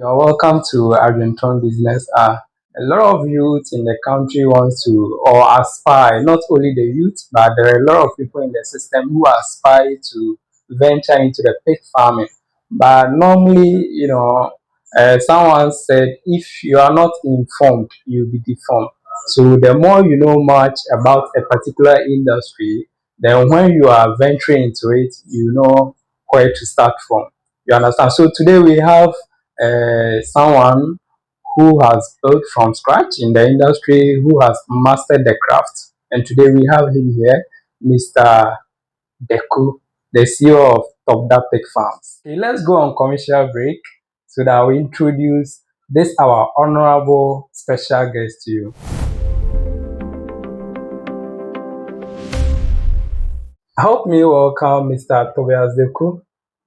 You're welcome to Adwinton Business. A lot of youth in the country wants to or aspire, not only the youth, but there are a lot of people in the system who aspire to venture into the pig farming. But normally, someone said if you are not informed, you'll be deformed. So the more you know much about a particular industry, then when you are venturing into it, you know where to start from. You understand? So today we have someone who has built from scratch in the industry, who has mastered the craft. And today we have him here, Mr. Deku, the CEO of Tobdar Pig Farms. Okay, let's go on commercial break so that we introduce this our honorable special guest to you. Help me welcome Mr. Tobias Deku.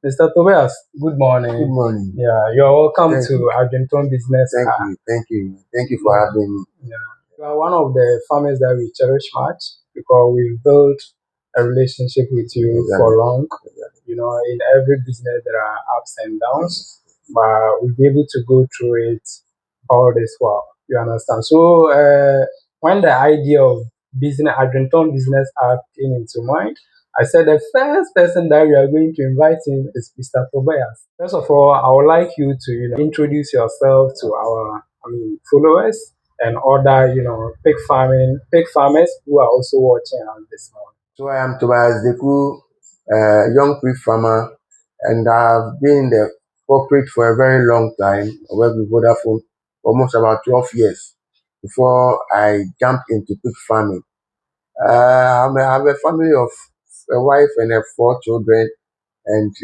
Mr. Tobias, good morning. Good morning. Yeah, you're welcome Thank to you. Adwinton Business. Thank you for having me. Yeah. You are one of the farmers that we cherish much because we've built a relationship with you for long. In every business there are ups and downs, but we'll be able to go through it all this while. You understand? So when the idea of business Adwinton Business App came into mind, I said the first person that we are going to invite in is Mr. Tobias. First of all, I would like you to introduce yourself to our followers and other pig farmers who are also watching us this morning. So I am Tobias Deku, a young pig farmer, and I've been in the corporate for a very long time. I worked with Vodafone for almost about 12 years before I jumped into pig farming. I have a family of a wife and 4 children, and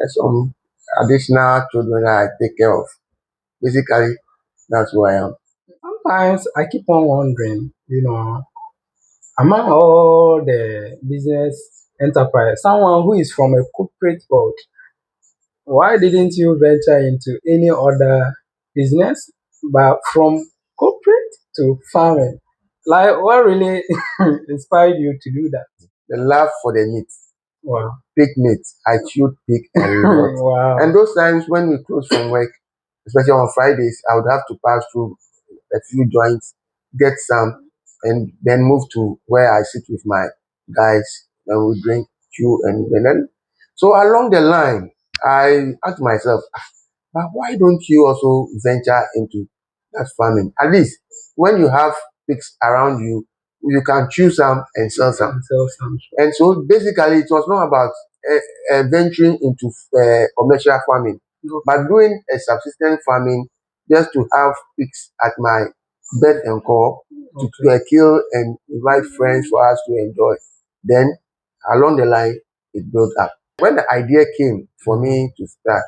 some additional children that I take care of. Basically, that's who I am. Sometimes I keep on wondering, among all the business enterprise, someone who is from a corporate world, why didn't you venture into any other business but from corporate to farming? Like, what really inspired you to do that? The love for the meat. Wow. Pig meat. I chewed pig a lot. Wow. And those times when we close from work, especially on Fridays, I would have to pass through a few joints, get some, and then move to where I sit with my guys. Then we drink, chew, and then. So along the line, I asked myself, but why don't you also venture into that farming? At least when you have pigs around you, you can choose some and sell some. And so basically, it was not about venturing into commercial farming, but doing a subsistence farming just to have pigs at my bed and call to kill and invite friends for us to enjoy. Then along the line, it built up. When the idea came for me to start,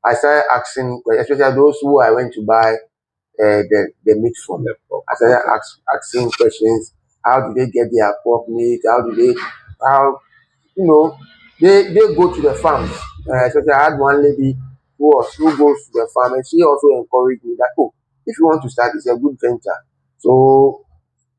I started asking, especially those who I went to buy the meat from. I started asking questions. How do they get their pork meat? They go to the farms. Especially I had one lady who goes to the farm, and she also encouraged me that, oh, if you want to start, it's a good venture. So,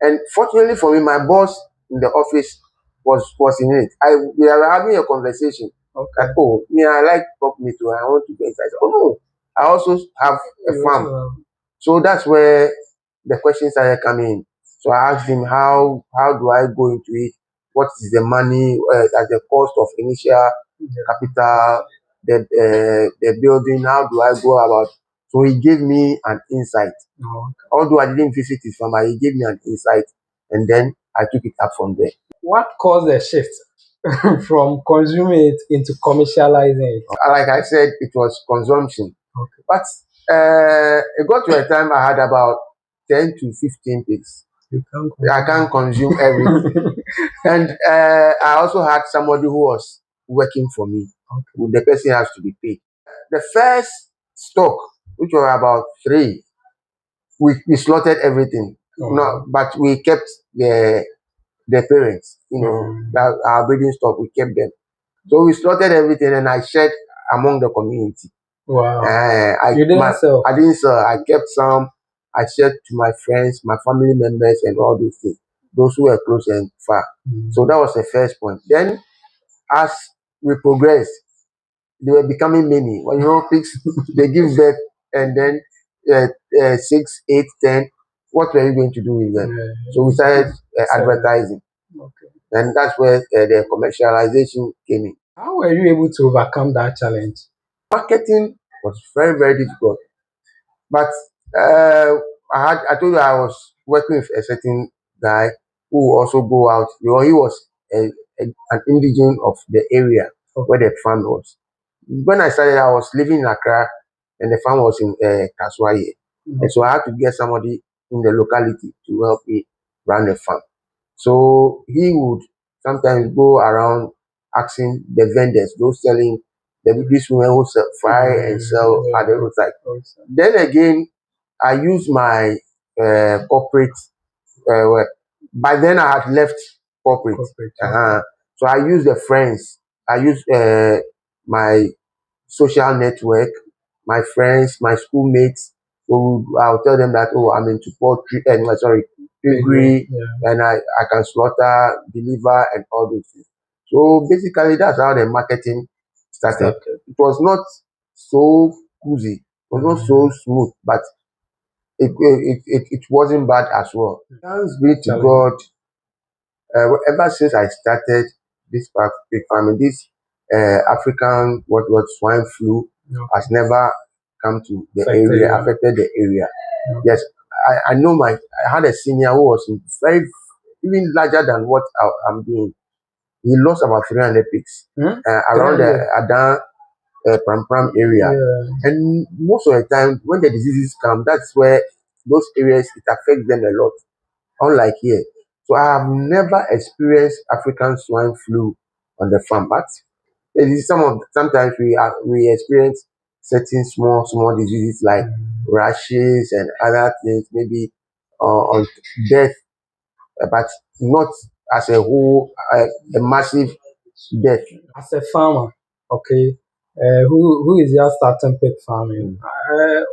and fortunately for me, my boss in the office was in it. We were having a conversation. That, oh, yeah, I like pork meat too. I want to venture. I said, oh no, I also have a farm. So that's where the questions started coming in. So I asked him, how do I go into it? What is the money, as the cost of initial capital, the building, how do I go about? So he gave me an insight. Although I didn't visit his farm, he gave me an insight, and then I took it up from there. What caused the shift from consuming it into commercializing it? Like I said, it was consumption. But it got to a time I had about 10 to 15 pigs. I can't consume everything. And I also had somebody who was working for me. The person has to be paid. The first stock, which was about 3, we slaughtered everything. No, but we kept the parents, that our breeding stock, we kept them. So we slaughtered everything and I shared among the community. Wow. You didn't sell? I didn't sell. I kept some. I shared to my friends, my family members, and all those things. Those who were close and far. So that was the first point. Then, as we progressed, they were becoming many. Well, pigs, they give birth, and then 6, 8, 10. What were you going to do with them? So we started So, advertising, okay. and that's where the commercialization came in. How were you able to overcome that challenge? Marketing was very, very difficult. But uh, I told you I was working with a certain guy who also go out. He was an indigene of the area where the farm was. When I started, I was living in Accra, and the farm was in Kaswaye. And so I had to get somebody in the locality to help me run the farm. So he would sometimes go around asking the vendors, those selling these women who sell, fry and sell at the roadside. Then again, I used my corporate. Well, by then I had left corporate. So I used the friends. I used my social network, my friends, my schoolmates. So I'll tell them that, oh, I'm into poultry and piggery, and I can slaughter, deliver, and all those things. So basically, that's how the marketing started. It was not so cozy, it was not so smooth, but it wasn't bad as well. Thanks be to God. Ever since I started this pig farming, this African what swine flu has never come to the area, affected the area. Yes, I know I had a senior who was very even larger than what I'm doing. He lost about 300 pigs around the Adan Pram Pram area. And most of the time, when the diseases come, that's where those areas it affects them a lot, unlike here. So I have never experienced African swine flu on the farm, but it is sometimes we experience certain small diseases like rashes and other things, maybe on death, but not as a whole a massive death. As a farmer, okay, who is just starting pig farming,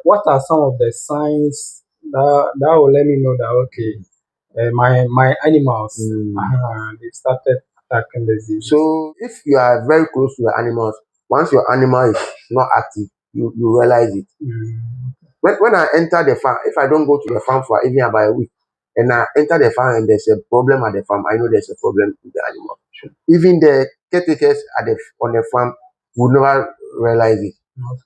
what are some of the signs that will let me know that okay, my animals they started attacking the disease? So if you are very close to the animals, once your animal is not active, you realize it. When I enter the farm, if I don't go to the farm for even about a week, and I enter the farm and there's a problem at the farm, I know there's a problem with the animal. Even the caretakers on the farm would never realize it.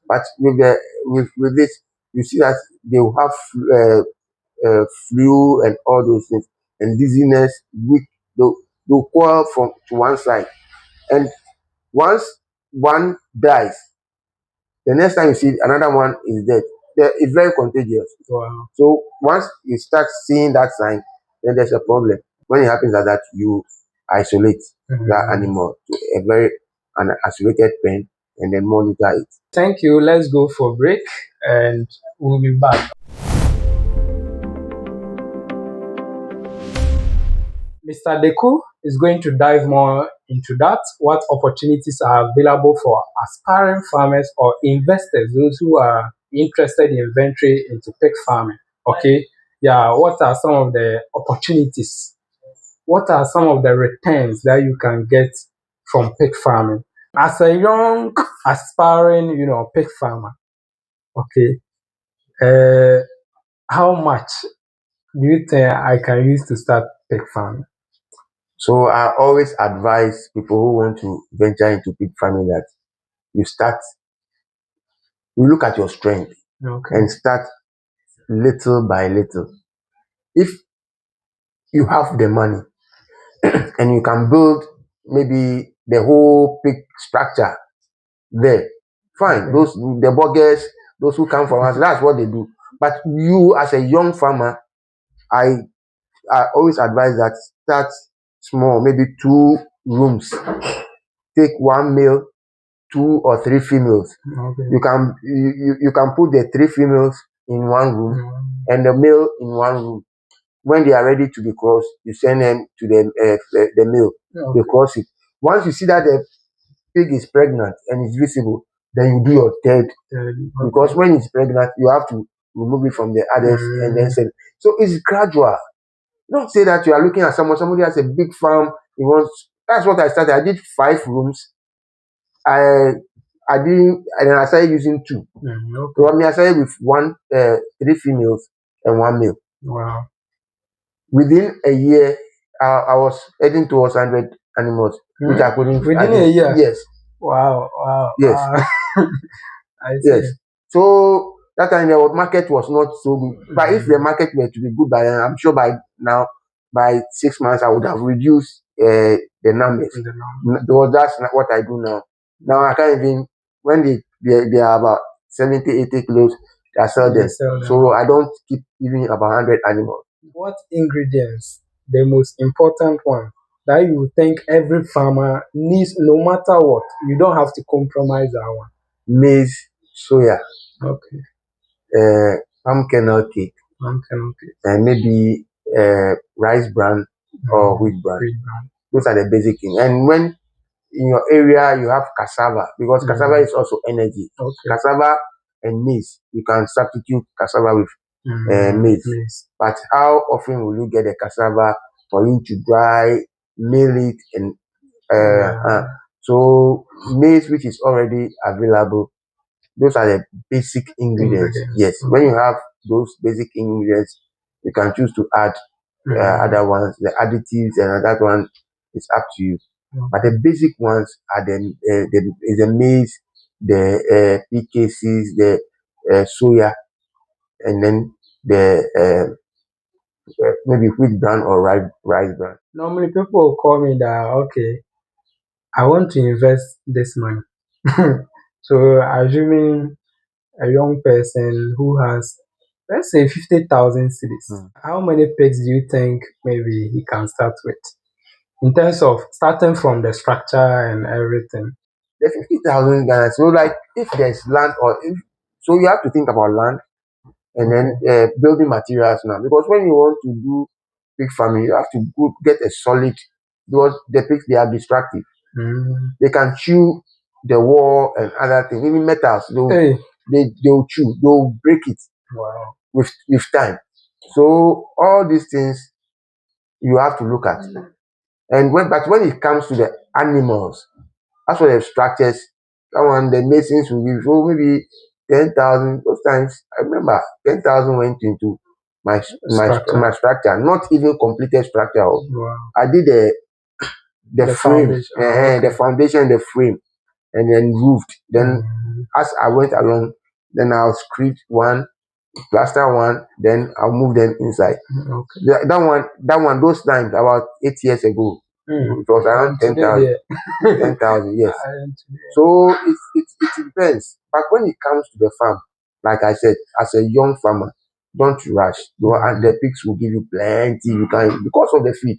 But with this, you see that they will have flu and all those things, and dizziness, weak. They'll coil from to one side, and once one dies, the next time you see another one is dead. It's very contagious. Wow. So once you start seeing that sign, then there's a problem. When it happens like that, you isolate that animal to a very an isolated pen and then monitor it. Thank you. Let's go for break and we'll be back. Mr. Deku is going to dive more into that, what opportunities are available for aspiring farmers or investors, those who are interested in venturing into pig farming. Okay, yeah, what are some of the opportunities? What are some of the returns that you can get from pig farming? As a young, aspiring, pig farmer, okay, uh, how much do you think I can use to start pig farming? So I always advise people who want to venture into pig farming that you start, you look at your strength Okay. and start little by little. If you have the money and you can build maybe the whole pig structure there, fine. Those the burgers, those who come from us, that's what they do. But you as a young farmer, I always advise that start small, maybe 2 rooms. Take 1 male, 2 or 3 females. You can put the 3 females in one room and the male in one room. When they are ready to be crossed, you send them to the male. They cross it. Once you see that the pig is pregnant and it's visible, then you do your third. Because when it's pregnant, you have to remove it from the others and then send. So it's gradual. Don't say that you are looking at somebody has a big farm. He wants. That's what I started. I did 5 rooms. I I didn't, and then I started using two. So Okay. I started with three females and one male. Wow. Within a year, I was heading towards 100 animals, which I couldn't. I Within a didn't. year. Yes, Wow. Wow. yes, I yes. see. So that time the market was not so good. But if the Mm, market were to be good by then, I'm sure by now, by 6 months, I would have reduced the numbers. the number. Because that's not what I do now. Now I can't even, when they are about 70, 80 kilos, I sell You them. sell them. So I don't keep even about 100 animals. What ingredients, the most important one, that you think every farmer needs no matter what? You don't have to compromise that one. Maize, soya, Okay. palm kernel cake, Okay. and maybe rice bran or wheat bran. Great brand. Those are the basic things. And when in your area you have cassava, because cassava is also energy. Okay. Cassava and maize, you can substitute cassava with maize. Maize. But how often will you get the cassava for you to dry, mill it, and so maize, which is already available, those are the basic ingredients. Yes, when you have those basic ingredients, you can choose to add other ones, the additives, and that one is up to you. But the basic ones are the maize, the PKCs, the soya, and then the maybe wheat bran or rice bran. Normally, people will call me that, okay, I want to invest this money. So, assuming a young person who has, let's say, 50,000 cities, how many pigs do you think maybe he can start with? In terms of starting from the structure and everything. The 50,000 Ghana. So, like, if there's land or if, so you have to think about land and then building materials now. Because when you want to do pig farming, you have to go get a solid, because the pigs, they are destructive. They can chew the wall and other things, even metals. Hey, They'll chew, they'll break it wow. with time. So all these things you have to look at. And when it comes to the animals, as for the structures, that one the masons will give, so maybe 10,000. Those times I remember 10,000 went into my structure, not even completed structure. Wow. I did the frame, Foundation. Okay. the foundation, the frame, and then roofed. Then as I went along, then I'll script one, plaster one, then I'll move them inside. Okay. That one, those times about 8 years ago, it was around 10,000. 10,000, yes. So it depends. But when it comes to the farm, like I said, as a young farmer, don't rush. And the pigs will give you plenty. You can, because of the feed.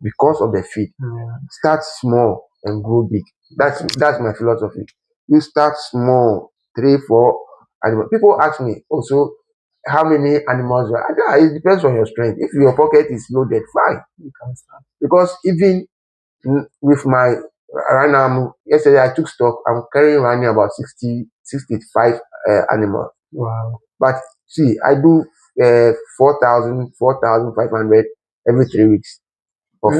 Because of the feed. Start small and grow big. That's my philosophy. You start small, 3, 4 animals. People ask me, oh, so how many animals? It depends on your strength. If your pocket is loaded, fine. You can start. Because even with my right now, yesterday I took stock. I'm carrying running about 65 animals. Wow. But see, I do 4,000, 4,500 every 3 weeks of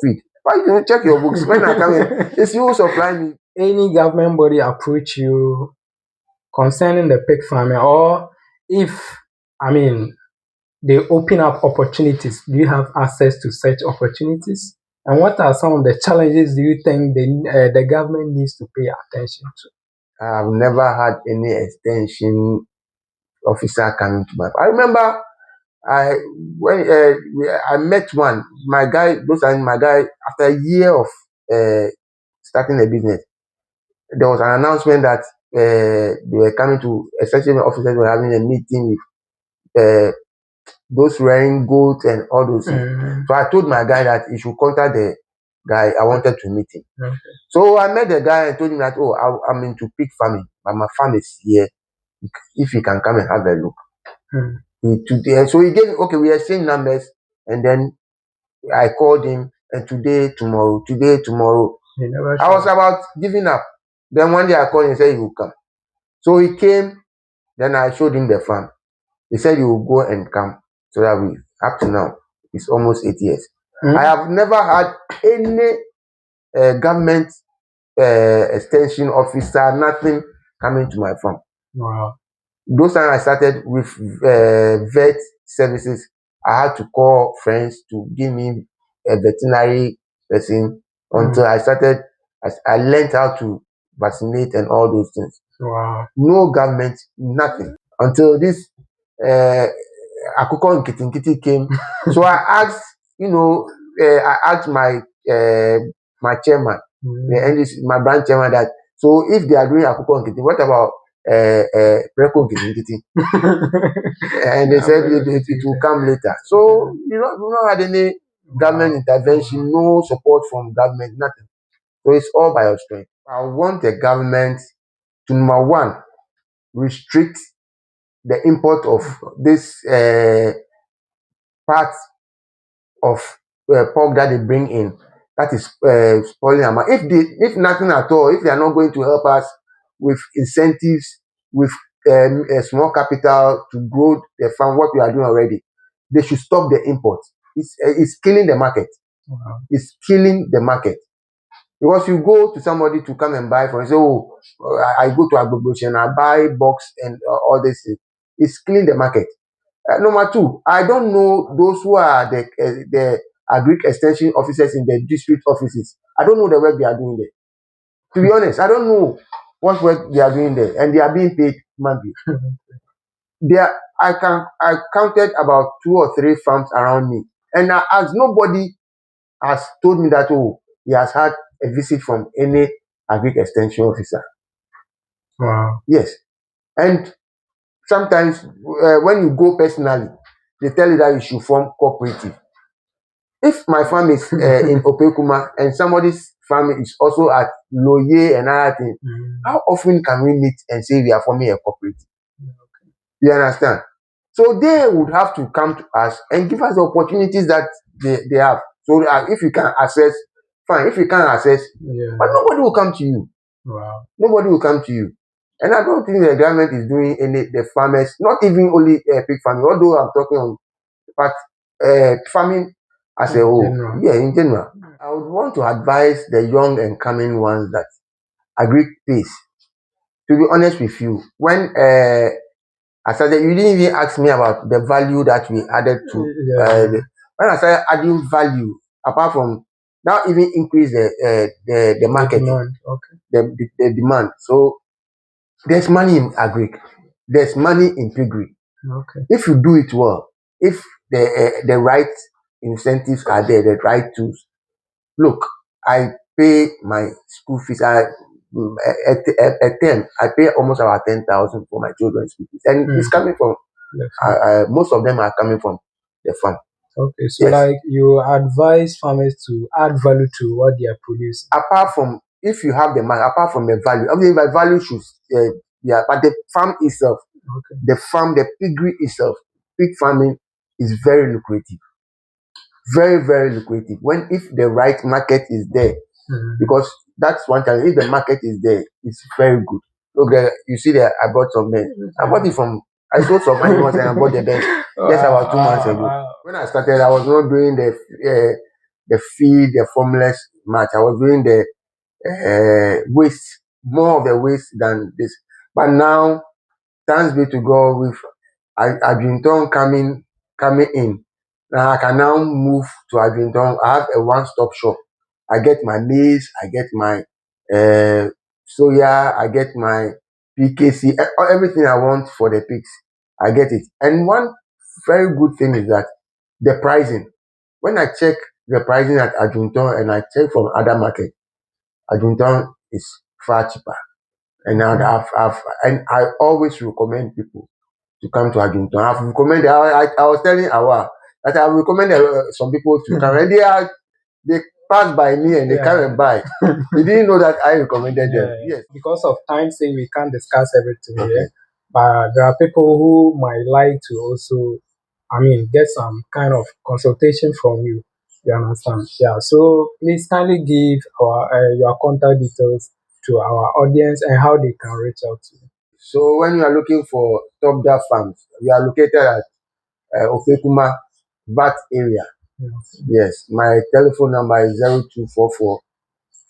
feed. But you know, check your books. When I come in, it's you who supply me. Any government body approach you concerning the pig farming, or if, I mean, they open up opportunities, do you have access to such opportunities? And what are some of the challenges do you think the government needs to pay attention to? I've never had any extension officer coming to my. I remember I met one. My guy, those are my guy. After a year of starting a business, there was an announcement that they were coming to extension officers were having a meeting with those rearing goats and all those things. So I told my guy that he should contact the guy. I wanted to meet him. Okay. So I met the guy and told him that, oh, I'm into pig farming, but my farm is here. If you can come and have a look. So he gave, okay, we exchanged numbers, and then I called him, and today, tomorrow, I was about giving up. Then one day I called him and said he will come. So he came, then I showed him the farm. He said he will go and come. So that we, up to now, it's almost 8 years. I have never had any government extension officer, nothing coming to my farm. Wow. Those times I started with vet services, I had to call friends to give me a veterinary person until I started. I learned how to vaccinate and all those things. Wow. No government, nothing until this uh, Akoko Nkiti Nkiti came. So I asked, I asked my chairman, and this my branch chairman, that so if they are doing Akoko Nkiti, what about Preko Nkiti Nkiti? And they said it will come later. So we not had any government intervention, no support from government, nothing. So it's all by your strength. I want the government to, number one, restrict the import of this part of pork that they bring in, that is spoiling our market. If nothing at all, if they are not going to help us with incentives, with a small capital to grow the farm, what we are doing already, they should stop the import. It's killing the market. Wow. It's killing the market. Because you go to somebody to come and buy from, say, oh, I go to Agbogboshi and I buy box and all this. It's killing the market. Number two, I don't know those who are the agric extension officers in the district offices. I don't know the work they are doing there. To be honest, I don't know what work they are doing there, and they are being paid monthly. There, I counted about 2 or 3 farms around me, and I asked, nobody has told me that, oh, he has had a visit from any agric extension officer. Wow. Yes, and sometimes when you go personally, they tell you that you should form cooperative. If my farm is in Opekuma and somebody's farm is also at Loye and other thing, how often can we meet and say we are forming a cooperative? You understand? So they would have to come to us and give us the opportunities that they have. So if you can access, fine. If you can't access, Yeah. but nobody will come to you. Wow. Nobody will come to you. And I don't think the government is doing the farmers, not even only pig farming, although I'm talking on, but farming as a In whole. general. Yeah, in general. I would want to advise the young and coming ones that agri pays. To be honest with you, when I started, you didn't even ask me about the value that we added to. Yeah. When I started adding value, apart from now, even increase the market, Demand. Okay. the demand. So there's money in agric, there's money in piggery. Okay. If you do it well, if the right incentives are there, the right tools. Look, I pay my school fees. A term, I pay almost about 10,000 for my children's school fees, and it's coming from most of them are coming from the farm. Okay, so Yes. like you advise farmers to add value to what they are producing. Apart from, if you have the money, apart from the value, I mean, the value should but the farm itself, Okay. the piggery itself, pig farming is very lucrative, very very lucrative. When if the right market is there, because that's one time. If the market is there, it's very good. Okay, you see that I bought some men. I bought it from. I sold some animals and I bought the best just about 2 months ago. Wow. When I started, I was not doing the feed, the formulas much. I was doing the waste, more of the waste than this. But now, thanks be to God, with Adwinton coming in, now I can now move to Adwinton. I have a one-stop shop. I get my maize, I get my soya, I get my PKC, everything I want for the pigs. I get it. And one very good thing is that the pricing. When I check the pricing at Adwinton and I check from other market, Adwinton is far cheaper. And and I always recommend people to come to Adwinton. I've recommended. I was telling Awa that I've recommended some people to come, and they pass by me and they come and buy. They didn't know that I recommended them. Yes. Because of time saying we can't discuss everything Okay. here, but there are people who might like to also, get some kind of consultation from you. You understand? Yeah. So please kindly give your contact details to our audience and how they can reach out to you. So when you are looking for Tobdar farms, we are located at Opekuma VAT area. Yeah. Yes. My telephone number is 0244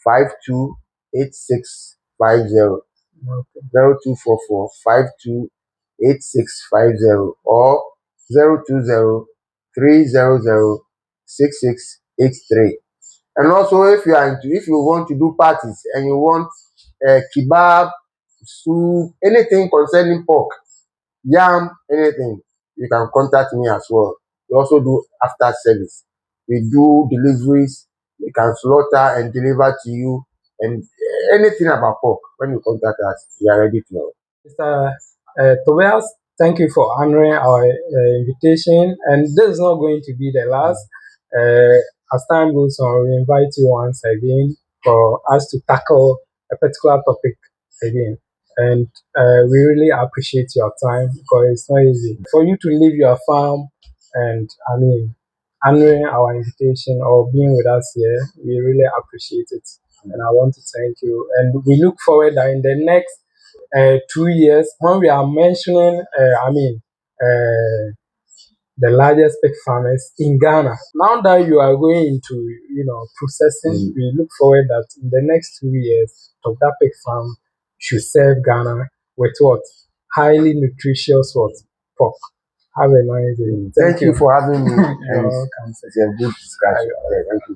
52 8650. Okay. 0244 528650 or 020 300 6683. And also, if you want to do parties and you want kebab, soup, anything concerning pork, yam, anything, you can contact me as well. We also do after service. We do deliveries. We can slaughter and deliver to you, and anything about pork. When you contact us, we are ready to help. Mr. Tobias, thank you for honoring our invitation. And this is not going to be the last. As time goes on, we invite you once again for us to tackle a particular topic again. And we really appreciate your time because it's not easy for you to leave your farm and, I mean, honoring our invitation or being with us here. We really appreciate it. And I want to thank you. And we look forward that in the next 2 years, when we are mentioning, the largest pig farmers in Ghana. Now that you are going into, processing, we look forward that in the next 2 years, Tobdar pig farm should serve Ghana with what? Highly nutritious what? Pork. Have a nice day. Thank you for having me, You're and welcome, sir. it's a good discussion. Yeah, thank you.